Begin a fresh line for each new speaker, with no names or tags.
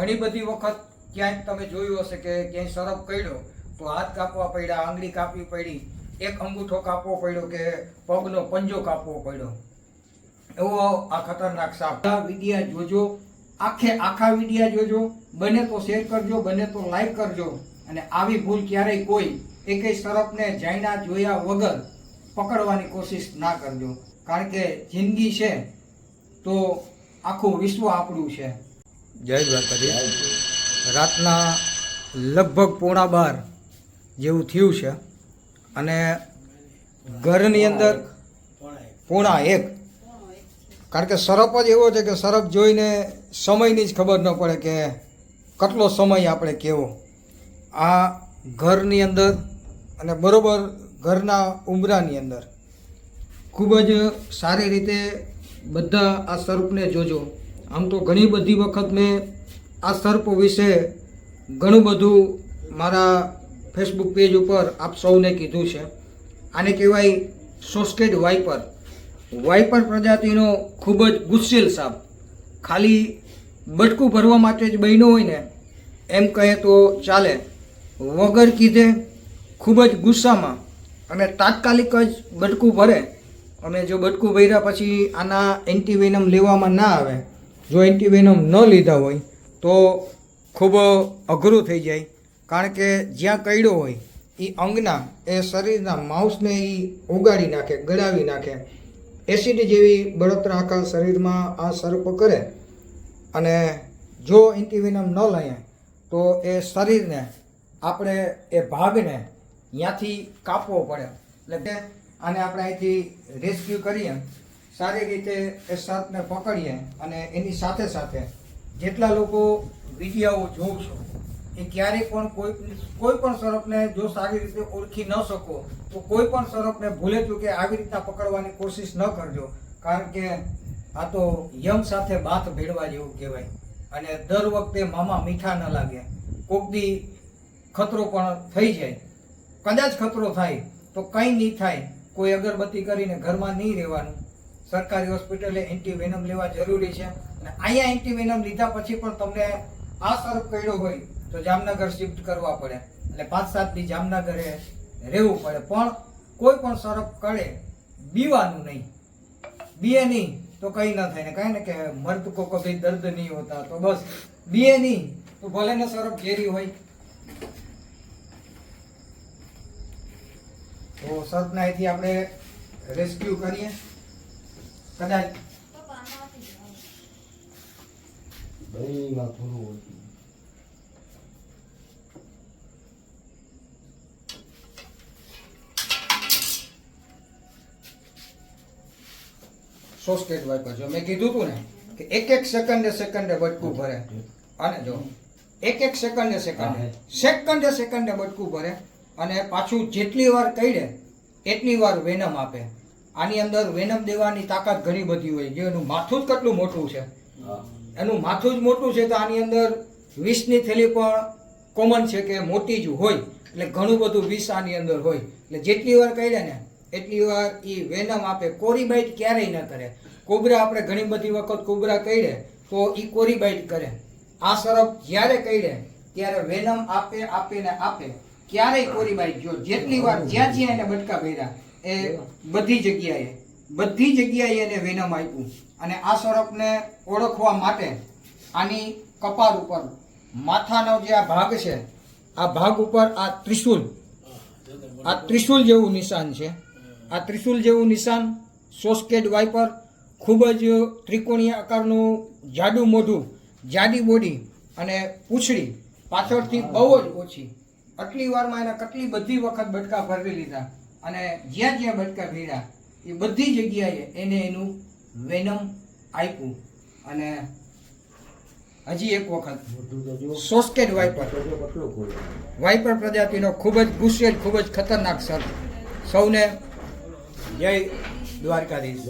ઘણી બધી વખત ક્યાંક તમે જોયું હશે કે ક્યાંય સર્પ કરડ્યો તો હાથ કાપવા પડ્યા, આંગળી કાપવી પડી, એક અંગૂઠો કાપવો પડ્યો કે પગનો પંજો કાપવો પડ્યો. એવો આ ખતરનાક સાપ. વિડીયા જોજો, આખા વિડીયા જોજો, બને તો શેર કરજો, બને તો લાઈક કરજો. અને આવી ભૂલ ક્યારેય કોઈ એકેય સર્પને જાણ્યા જોયા વગર પકડવાની કોશિશ ના કરજો. કારણ કે જિંદગી છે તો આખું વિશ્વ આપણું છે. જય દ્વારકાધીશ. રાતના લગભગ 11:15 જેવું થયું છે અને ઘરની અંદર 1:15. કારણ કે સરપ જ એવો છે કે સરપ જોઈને સમયની જ ખબર ન પડે કે કેટલો સમય આપણે કેવો. આ ઘરની અંદર અને બરોબર ઘરના ઉંબરાની અંદર ખૂબ જ સારી રીતે બધા આ સર્પને જોજો. આમ તો ઘણી બધી વખત મેં આ સર્પ વિશે ઘણું બધું મારા ફેસબુક પેજ ઉપર આપ સૌને કીધું છે. આને કહેવાય સોસ્કેડ વાઇપર. વાઇપર પ્રજાતિનો ખૂબ જ ગુસ્સેલ સાપ. ખાલી બટકું ભરવા માટે જ બન્યો હોય ને એમ કહે તો ચાલે. વગર કીધે ખૂબ જ ગુસ્સામાં અને તાત્કાલિક જ બટકું ભરે. અને જો બટકું ભર્યા પછી આના એન્ટીવેનમ લેવામાં ના આવે, જો એન્ટીવેનમ ન લીધા હોય તો ખૂબ અઘરું થઈ જાય. કારણ કે જ્યાં કરડ્યો હોય એ અંગના એ શરીરના માંસને એ ઓગાળી નાખે, ગળાવી નાખે. એસિડ જેવી બળતરા આખા શરીરમાં આ સર્પ કરે. અને જો એન્ટીવેનમ ન લઈએ તો એ શરીરને આપણે એ ભાગને ત્યાંથી કાપવો પડે. એટલે કે આને આપણે અહીંથી રેસ્ક્યુ કરીએ, સારી રીતે એ સર્પને પકડીએ. અને એની સાથે સાથે જેટલા લોકો વિડીયાઓ જોઉં છો એ ક્યારેય પણ કોઈ પણ સર્પને જો સારી રીતે ઓળખી ન શકો તો કોઈ પણ સર્પને ભૂલે ચૂકે આવી રીતના પકડવાની કોશિશ ન કરજો. કારણ કે આ તો યમ સાથે બાથ ભેળવા જેવું કહેવાય. અને દર વખતે મામા મીઠા ન લાગે. કોક દી ખતરો પણ થઈ જાય. કદાચ ખતરો થાય તો કંઈ નહીં થાય. કોઈ અગરબત્તી કરીને ઘરમાં નહીં રહેવાનું. સરકારી હોસ્પિટલે એન્ટીવેનમ લેવા જરૂરી છે. અને અહીંયા એન્ટીવેનમ લીધા પછી પણ તમને આ સર્પ કરડ્યો હોય તો જામનગર શિફ્ટ કરવા પડે. એટલે 5-7 દી જામનગરે રહેવું પડે. પણ કોઈ પણ સર્પ કરડે બીવાનું નહીં. બીએ નહીં તો કંઈ ન થાય ને. કાંઈ ને કે મર્દ કો કભી દર્દ નહીં હોતા. તો બસ બીએ નહીં તો ભલે ને સર્પ ઘેરી હોય. તો સર્પને અહીંથી આપણે રેસ્ક્યુ કરીએ. કદાચ સોસ્કેડ વાઇપર જો મેં કીધું હતું ને કે એક સેકન્ડે બટકું ભરે. અને જો એક સેકન્ડે બટકું ભરે. અને પાછું જેટલી વાર કરડે એટલી વાર વેનમ આપે. આની અંદર વેનમ દેવાની તાકાત ઘણી બધી હોય. જે એનું માથું જ કેટલું મોટું છે. એનું માથું જ મોટું છે તો આની અંદર વિષની થેલી પણ કોમન છે કે મોટી જ હોય. એટલે ઘણું બધું વિષ આની અંદર હોય. એટલે જેટલી વાર કરડે ને એટલી વાર એ વેનમ આપે. કોરી બાઈટ ક્યારેય ન કરે. કોબરા આપણે ઘણી બધી વખત કોબરા કરડે તો એ કોરી બાઈટ કરે. આ સર્પ જ્યારે કરડે ત્યારે વેનમ આપે ને આપે. ક્યારેય કોરી બાઈટ જો જેટલી વાર જ્યાં એને બટકા ભર્યા એ બધી જગ્યાએ એને વેનમ આપ્યું. અને આ સર્પને ઓળખવા માટે આની કપાળ ઉપર માથાનો જે આ ભાગ છે આ ભાગ ઉપર આ ત્રિશુલ જેવું નિશાન છે. આ ત્રિશુલ જેવું નિશાન સોસ્કેડ વાઇપર. ખૂબ જ ત્રિકોણીય આકારનું જાડું મોઢું, જાડી બોડી અને પૂંછડી પાછળથી બહુ જ ઓછી. આટલી વારમાં એના કેટલી બધી વખત બટકા ભરી લીધા. અને જ્યાં બટકા ભર્યા એ બધી જગ્યાએ એને એનું વેનમ આપ્યું. અને હજી એક વખત સોસ્કેડ વાઇપર પ્રજાતિનો ખૂબ જ ગુસ્સેલ, ખૂબ જ ખતરનાક સર્પ. સૌને જય દ્વારકાધીશ.